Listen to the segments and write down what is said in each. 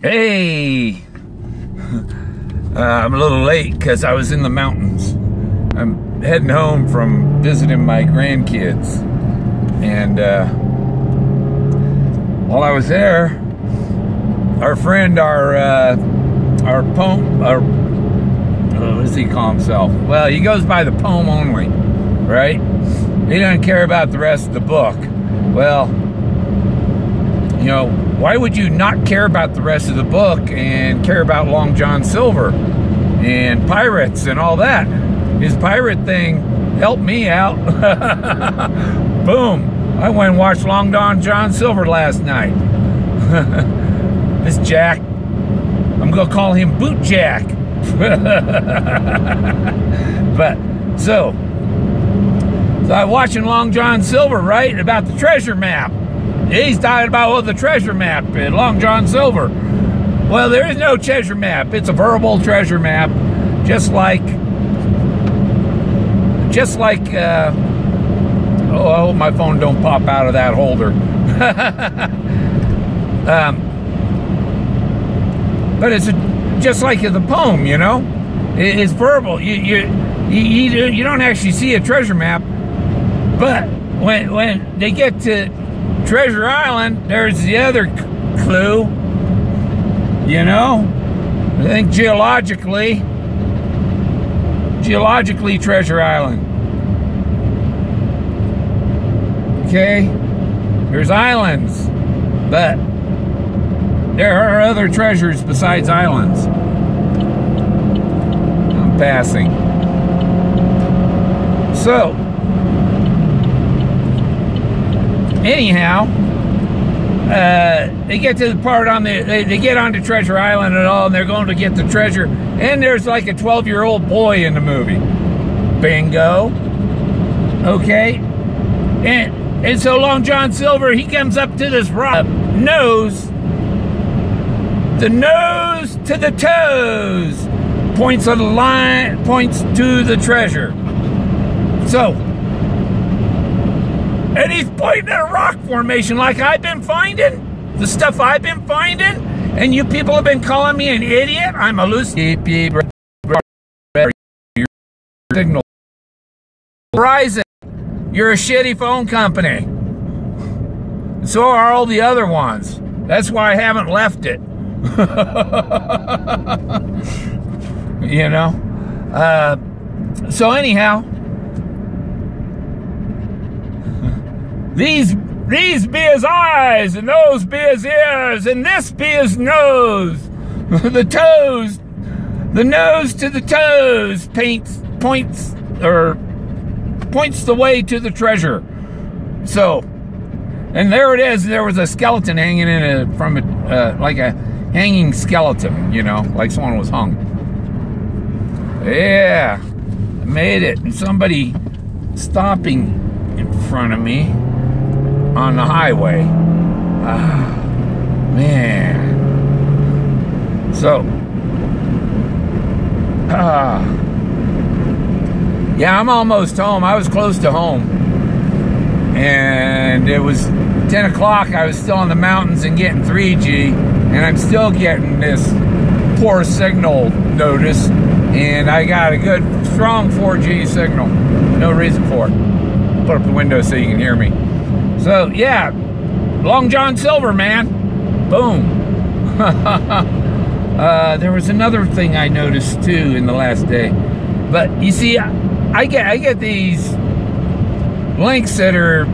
Hey, I'm a little late because I was in the mountains. I'm heading home from visiting my grandkids, and while I was there, our friend, what does he call himself? Well, he goes by the poem only, right? He doesn't care about the rest of the book. Well, you know, why would you not care about the rest of the book and care about Long John Silver and pirates and all that? His pirate thing helped me out. Boom. I went and watched Long John Silver last night. This Jack, I'm going to call him Boot Jack. But, so I'm watching Long John Silver, right, about the treasure map. He's talking about the treasure map in Long John Silver. Well, there is no treasure map. It's a verbal treasure map, just like oh, I hope my phone don't pop out of that holder. But it's just like the poem, you know. It's verbal. You don't actually see a treasure map, but when they get to Treasure Island, there's the other clue, you know. I think geologically Treasure Island. Okay, there's islands, but there are other treasures besides islands. I'm passing. So, anyhow, they get to the part on they get onto Treasure Island and all, and they're going to get the treasure, and there's like a 12-year-old boy in the movie. Bingo. Okay, and so Long John Silver, he comes up to this rock, nose to the toes, points on the line, points to the treasure. So, and he's pointing at a rock formation like I've been finding, the stuff I've been finding, and you people have been calling me an idiot. I'm hallucinating. Signal. Verizon, you're a shitty phone company. So are all the other ones. That's why I haven't left it. You know? So anyhow, these be his eyes, and those be his ears, and this be his nose. The toes, the nose to the toes points the way to the treasure. So, and there it is. There was a skeleton hanging from like a hanging skeleton, you know, like someone was hung. Yeah, I made it. And somebody stopping in front of me on the highway. Ah, man. So, yeah, I'm almost home. I was close to home. And it was 10 o'clock. I was still in the mountains and getting 3G. And I'm still getting this poor signal notice. And I got a good, strong 4G signal. No reason for it. Put up the window so you can hear me. So, yeah, Long John Silver, man. Boom. There was another thing I noticed, too, in the last day. But, you see, I get these links that are,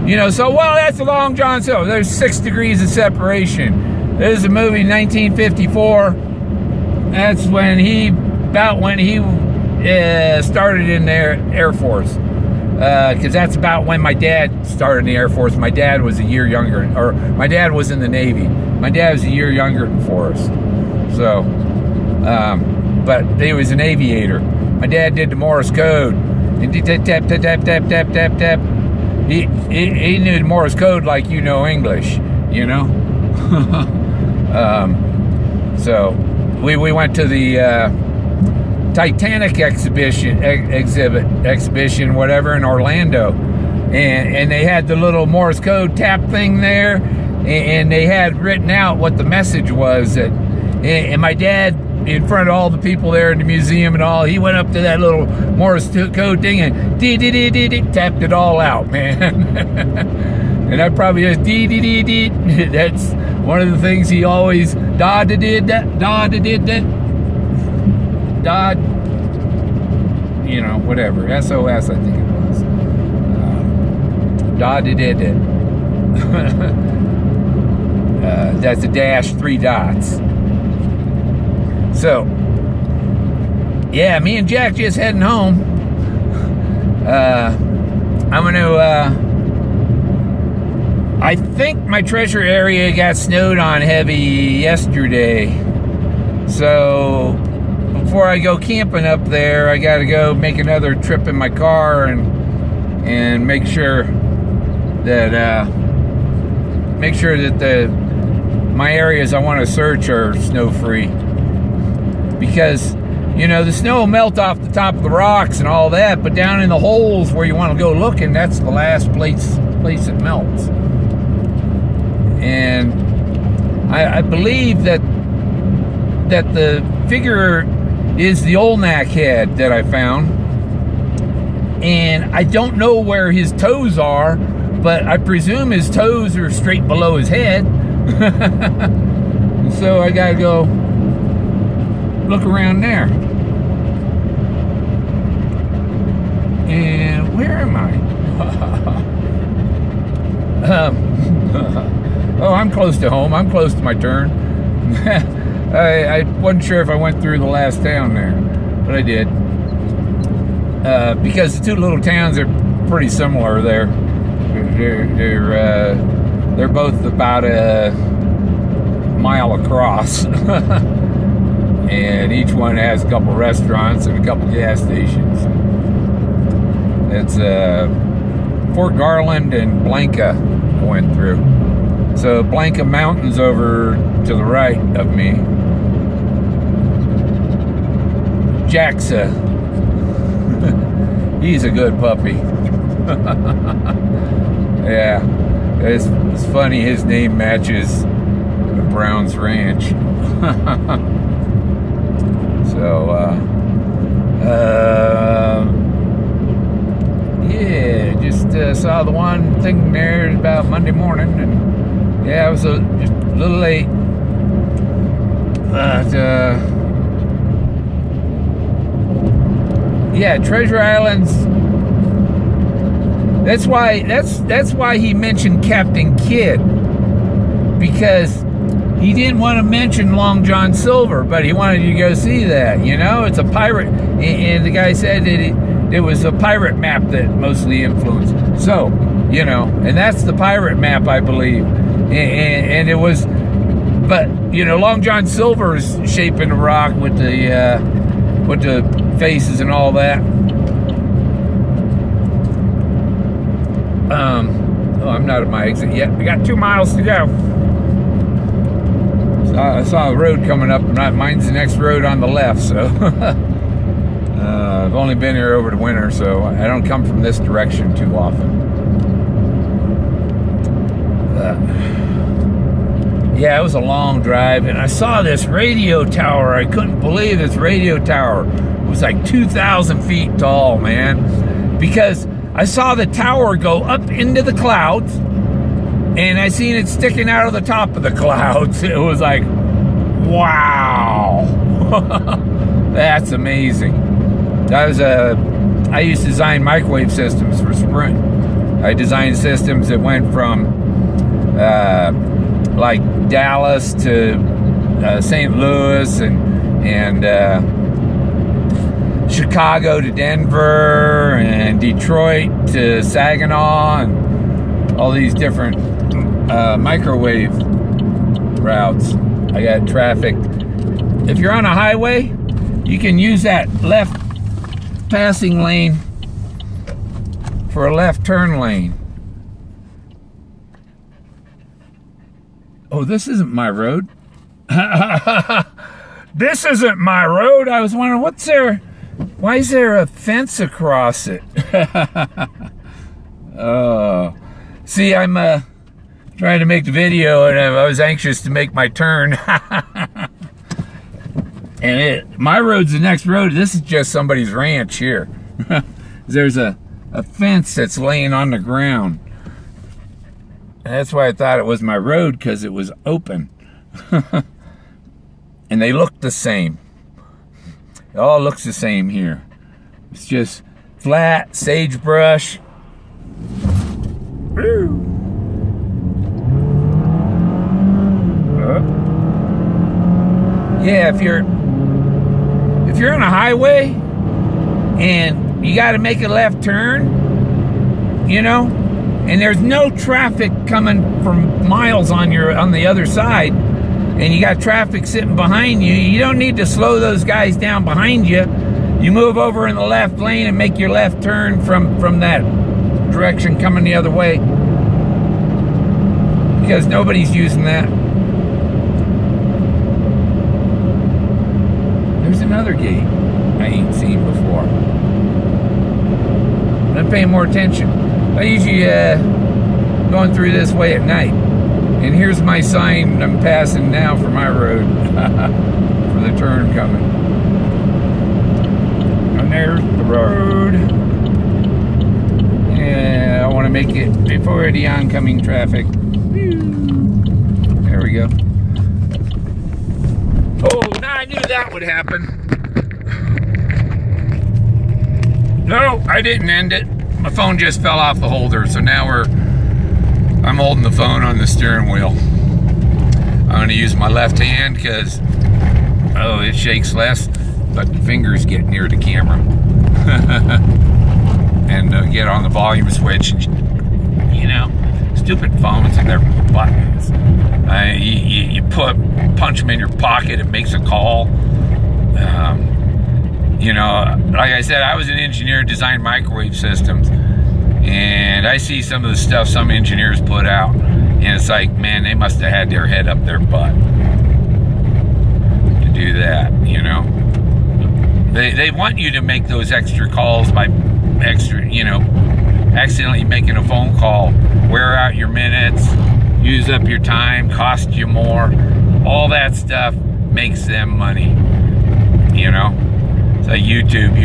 you know, so, well, that's the Long John Silver. There's 6 degrees of separation. There's a movie, 1954. That's when he started in the Air Force. Because that's about when my dad started in the Air Force. My dad was a year younger, or my dad was in the Navy. My dad was a year younger than Forrest. So, but he was an aviator. My dad did the Morse code. And tap, tap, tap, tap, tap, tap, tap, tap. He knew the Morse code like you know English, you know? So, we went to the Titanic exhibition, whatever, in Orlando, and they had the little Morse code tap thing there, and they had written out what the message was. And my dad, in front of all the people there in the museum and all, he went up to that little Morse code thing and tapped it all out, man. And I probably just That's one of the things he always did that, you know, whatever, SOS, I think it was. Did it. That's a dash, 3 dots. So, yeah, me and Jack just heading home. I'm gonna, I think my treasure area got snowed on heavy yesterday. So, before I go camping up there, I gotta go make another trip in my car and make sure that, my areas I want to search are snow-free. Because, you know, the snow will melt off the top of the rocks and all that, but down in the holes where you want to go looking, that's the last place it melts. And I believe that the figure is the Olnak head that I found. And I don't know where his toes are, but I presume his toes are straight below his head. So I gotta go look around there. And where am I? Oh, I'm close to home. I'm close to my turn. I wasn't sure if I went through the last town there, but I did. Because the two little towns are pretty similar there. They're both about a mile across. And each one has a couple restaurants and a couple gas stations. It's Fort Garland and Blanca I went through. So Blanca Mountain's over to the right of me. Jaxa. He's a good puppy. Yeah, it's funny. His name matches the Browns Ranch. So, yeah, just saw the one thing there about Monday morning, and yeah, I was just a little late, but yeah, Treasure Islands. That's why he mentioned Captain Kidd, because he didn't want to mention Long John Silver, but he wanted you to go see that. You know, it's a pirate, and the guy said that it was a pirate map that mostly influenced. So, you know, and that's the pirate map, I believe, and it was. But you know, Long John Silver's shaping the rock with the faces and all that. Oh, I'm not at my exit yet. We got 2 miles to go. I saw a road coming up. Mine's the next road on the left, so I've only been here over the winter, so I don't come from this direction too often. Yeah, it was a long drive, and I saw this radio tower. I couldn't believe this radio tower. It was like 2,000 feet tall, man, because I saw the tower go up into the clouds, and I seen it sticking out of the top of the clouds. It was like, wow. That's amazing. I used to design microwave systems for Sprint. I designed systems that went from like Dallas to St. Louis and Chicago to Denver and Detroit to Saginaw and all these different microwave routes. I got traffic. If you're on a highway, you can use that left passing lane for a left turn lane. Oh, this isn't my road. This isn't my road. I was wondering, why is there a fence across it? Oh, see, I'm trying to make the video, and I was anxious to make my turn. And my road's the next road. This is just somebody's ranch here. There's a fence that's laying on the ground. And that's why I thought it was my road, because it was open. And they look the same. It all looks the same here. It's just flat, sagebrush. Woo. Yeah, if you're on a highway and you got to make a left turn, you know, and there's no traffic coming from miles on the other side, and you got traffic sitting behind you, you don't need to slow those guys down behind you. You move over in the left lane and make your left turn from that direction coming the other way, because nobody's using that. There's another gate I ain't seen before. I'm paying more attention. I usually going through this way at night. And here's my sign I'm passing now for my road. For the turn coming. And there's the road. Yeah, I want to make it before the oncoming traffic. There we go. Oh, now I knew that would happen. No, I didn't end it. My phone just fell off the holder, so now I'm holding the phone on the steering wheel. I'm gonna use my left hand because, oh, it shakes less, but the fingers get near the camera. And get on the volume switch, you know, stupid phones and their buttons. You punch them in your pocket, it makes a call. You know, like I said, I was an engineer, designed microwave systems, and I see some of the stuff some engineers put out, and it's like, man, they must have had their head up their butt to do that, you know. They want you to make those extra calls by you know, accidentally making a phone call, wear out your minutes, use up your time, cost you more. All that stuff makes them money, you know. It's like YouTube,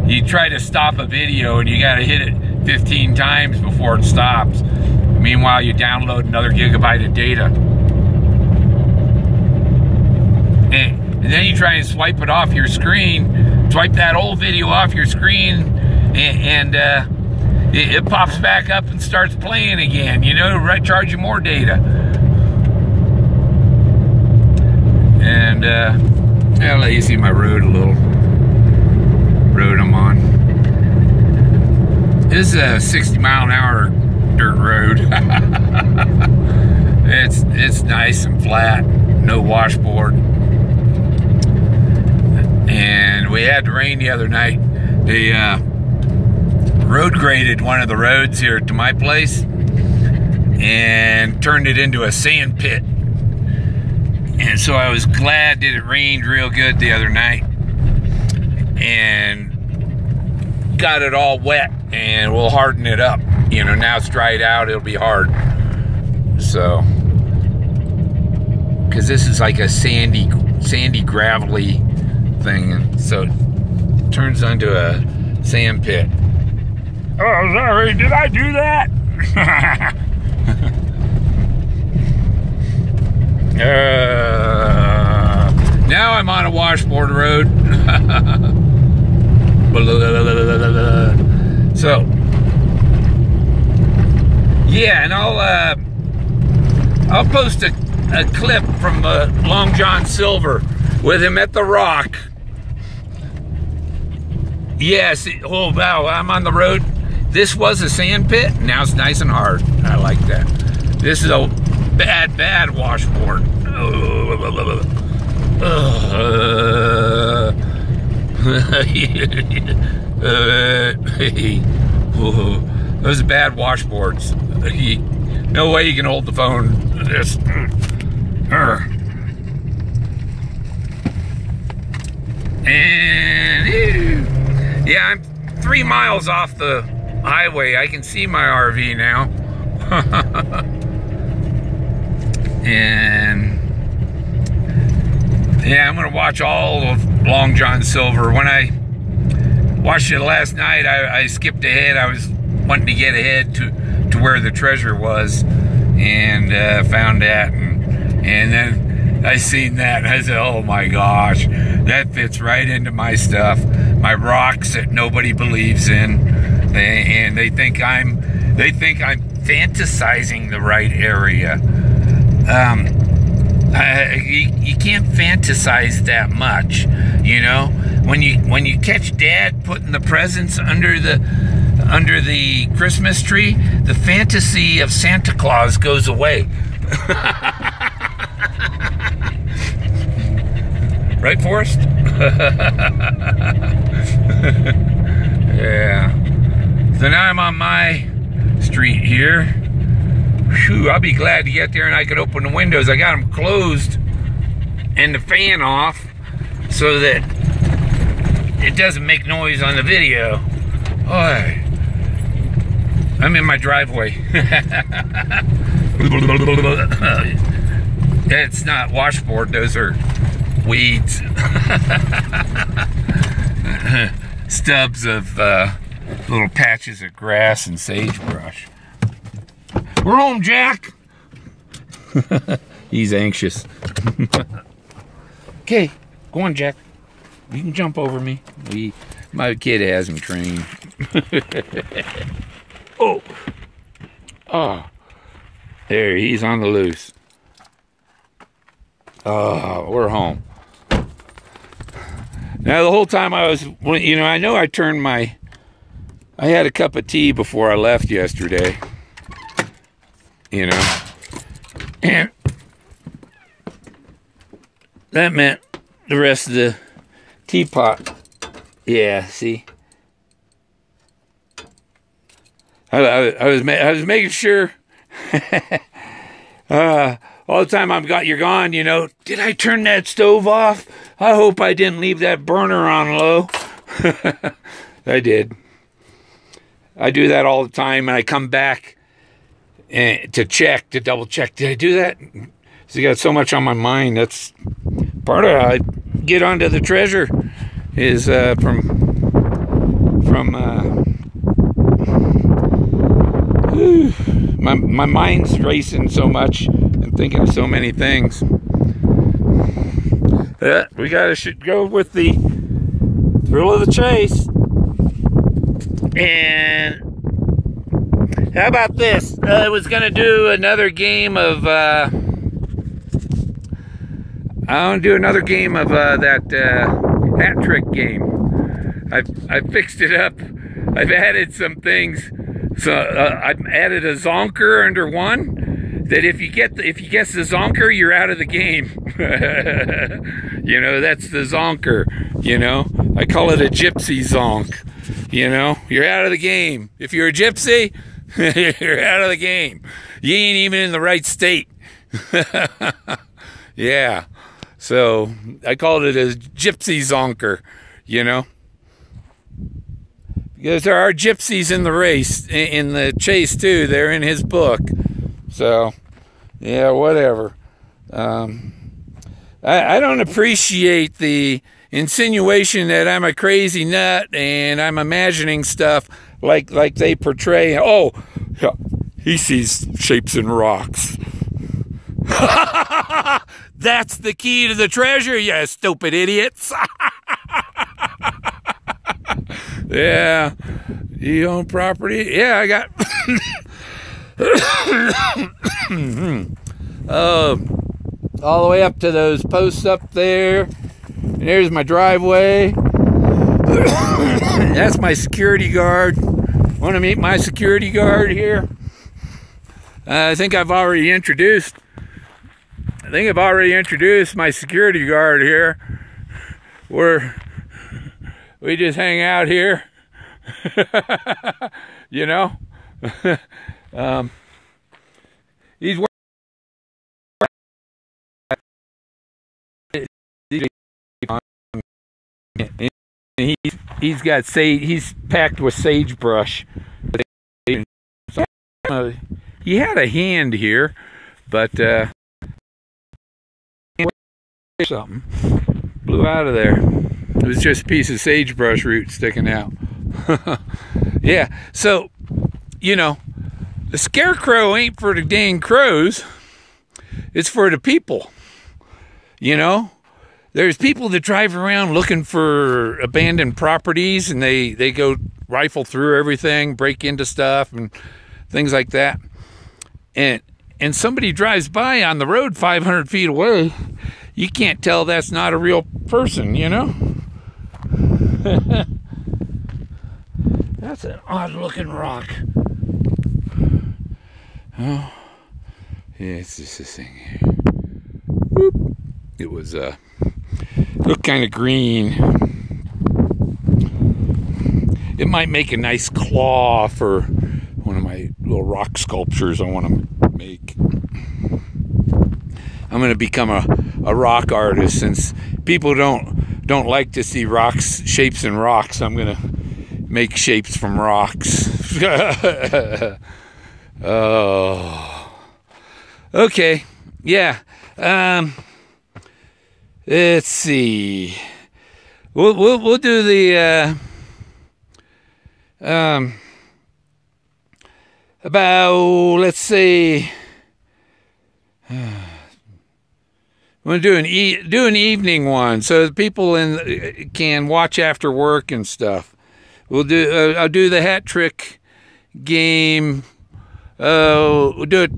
you try to stop a video and you gotta hit it 15 times before it stops. Meanwhile, you download another gigabyte of data. And then you try and swipe it off your screen, swipe that old video off your screen, and it pops back up and starts playing again, you know, to charge you more data. And I'll let you see my road a little. Road I'm on. This is a 60-mile-an-hour dirt road. It's nice and flat, no washboard. And we had rain the other night. They road graded one of the roads here to my place and turned it into a sand pit. And so I was glad that it rained real good the other night and got it all wet, and we'll harden it up. You know, now it's dried out, it'll be hard. So, because this is like a sandy, gravelly thing, and so it turns into a sand pit. Oh, sorry, did I do that? Now I'm on a washboard road. So, yeah, and I'll post a clip from Long John Silver with him at the Rock. Yes, oh wow, I'm on the road. This was a sand pit, now it's nice and hard. I like that. This is a bad washboard. Those are bad washboards. No way you can hold the phone. Just, and yeah, I'm 3 miles off the highway. I can see my RV now. And yeah, I'm gonna watch all of Long John Silver. When I watched it last night, I skipped ahead. I was wanting to get ahead to where the treasure was, and found that, and then I seen that, and I said, oh my gosh, that fits right into my stuff, my rocks that nobody believes in, and they think I'm fantasizing the right area. You can't fantasize that much, you know. When you catch Dad putting the presents under the Christmas tree, the fantasy of Santa Claus goes away. Right, Forrest? Yeah. So now I'm on my street here. Whew, I'll be glad to get there and I can open the windows. I got them closed and the fan off so that it doesn't make noise on the video. Oh, I'm in my driveway. It's not washboard, those are weeds. Stubs of little patches of grass and sagebrush. We're home, Jack. He's anxious. Okay, go on, Jack. You can jump over me. My kid has him trained. Oh, there, he's on the loose. Oh, we're home. Now, the whole time I was, you know, I know I turned I had a cup of tea before I left yesterday. You know, and that meant the rest of the teapot. Yeah, see, I was making sure. All the time you're gone. You know, did I turn that stove off? I hope I didn't leave that burner on low. I did. I do that all the time, and I come back to double check. Did I do that? So I got so much on my mind. That's part of how I get onto the treasure is from my mind's racing so much and thinking of so many things. We should go with the thrill of the chase. And how about this? I was gonna do another game of that hat trick game. I fixed it up. I've added some things. So I've added a zonker under one. That if you guess the zonker, you're out of the game. You know, that's the zonker. You know, I call it a gypsy zonk. You know, you're out of the game. If you're a gypsy, you're out of the game. You ain't even in the right state. Yeah. So I called it a gypsy zonker, you know. Because there are gypsies in the race, in the chase too. They're in his book. So, yeah, whatever. I don't appreciate the insinuation that I'm a crazy nut and I'm imagining stuff like they portray. Oh, he sees shapes in rocks. That's the key to the treasure, you stupid idiots. Yeah. You own property? Yeah, I got all the way up to those posts up there. And there's my driveway. That's my security guard. Want to meet my security guard here? I think I've already introduced my security guard here. We just hang out here. You know? He's he's packed with sagebrush. He had a hand here, but something. Blew out of there. It was just a piece of sagebrush root sticking out. Yeah, so, you know, the scarecrow ain't for the dang crows. It's for the people. You know? There's people that drive around looking for abandoned properties, and they go rifle through everything, break into stuff and things like that. And somebody drives by on the road 500 feet away. You can't tell that's not a real person, you know? That's an odd looking rock. Oh, yeah, it's just this thing here. Whoop. It was looked kind of green. It might make a nice claw for one of my little rock sculptures I want to make. I'm going to become a rock artist, since people don't like to see rocks, shapes in rocks. I'm going to make shapes from rocks. Oh, okay, yeah. Let's see. We'll do the about, let's say, I'm gonna do an evening one so that people can watch after work and stuff. I'll do the hat trick game. We'll do it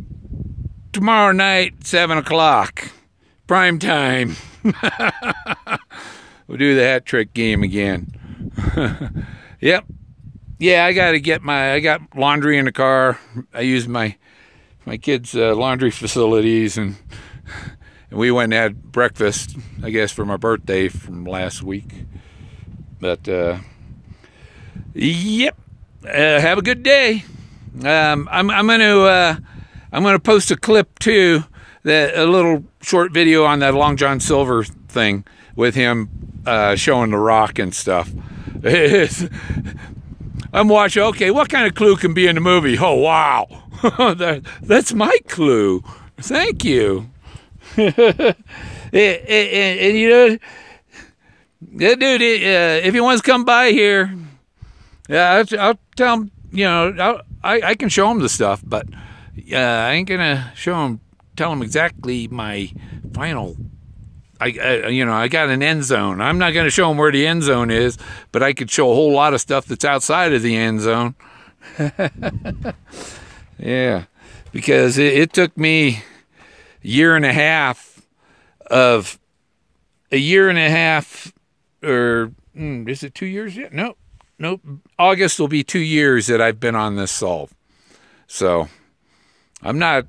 tomorrow night, 7 o'clock, prime time. We'll do the hat trick game again. Yep. Yeah, I got laundry in the car. I used my kids' laundry facilities, and we went and had breakfast, I guess, for my birthday from last week. But yep. Have a good day. I'm gonna post a clip too, a little short video on that Long John Silver thing with him showing the rock and stuff. I'm watching. Okay, what kind of clue can be in the movie? Oh wow, that's my clue. Thank you. and you know, that dude, if he wants to come by here, yeah, I'll tell him. You know, I can show him the stuff, but I ain't gonna tell him exactly my final. I got an end zone. I'm not gonna show him where the end zone is, but I could show a whole lot of stuff that's outside of the end zone. Yeah, because it took me a year and a half, or is it 2 years yet? Nope. August will be 2 years that I've been on this solve. So I'm not,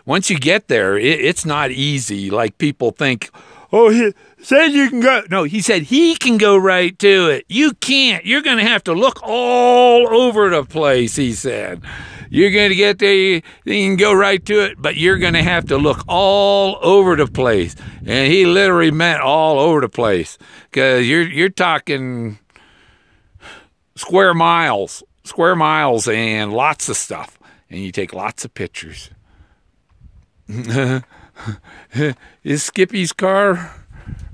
once you get there, it's not easy like people think. Oh, he said you can go. No, he said he can go right to it. You can't. You're going to have to look all over the place, he said. You're going to get there, you can go right to it, but you're going to have to look all over the place. And he literally meant all over the place, because you're talking square miles and lots of stuff. And you take lots of pictures. Is Skippy's car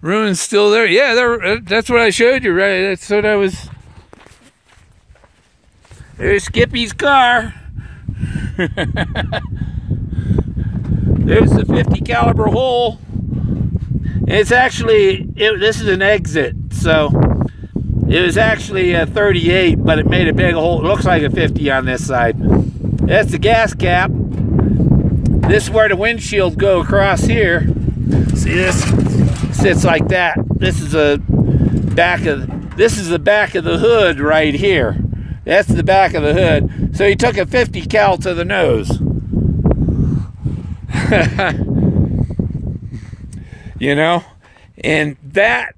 ruins still there? Yeah, that's what I showed you, right? That's what I was. There's Skippy's car. There's the 50 caliber hole. And it's actually, this is an exit, so it was actually a 38, but it made a big hole. It looks like a 50 on this side. That's the gas cap. This is where the windshield go across here. See, this sits like that. This is the back of the hood right here. That's the back of the hood. So he took a 50 cal to the nose. And that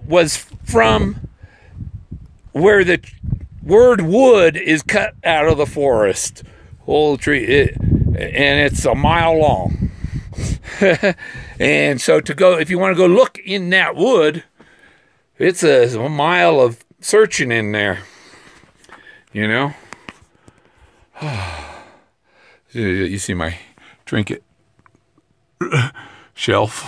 was from where the word wood is cut out of the forest. Whole tree, and it's a mile long. And so if you want to go look in that wood, it's a mile of searching in there. You see my trinket shelf.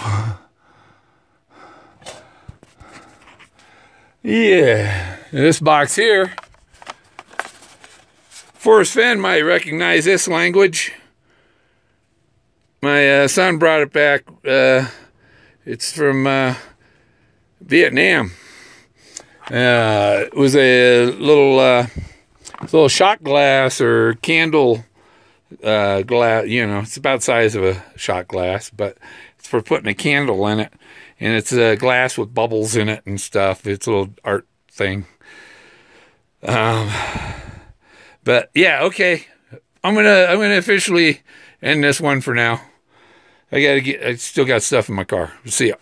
Yeah, this box here, Forrest Fenn might recognize this language. My son brought it back. It's from Vietnam. It was a little shot glass or candle glass. You know, it's about the size of a shot glass, but it's for putting a candle in it. And it's a glass with bubbles in it and stuff. It's a little art thing. But yeah, okay. I'm gonna officially end this one for now. I still got stuff in my car. See ya.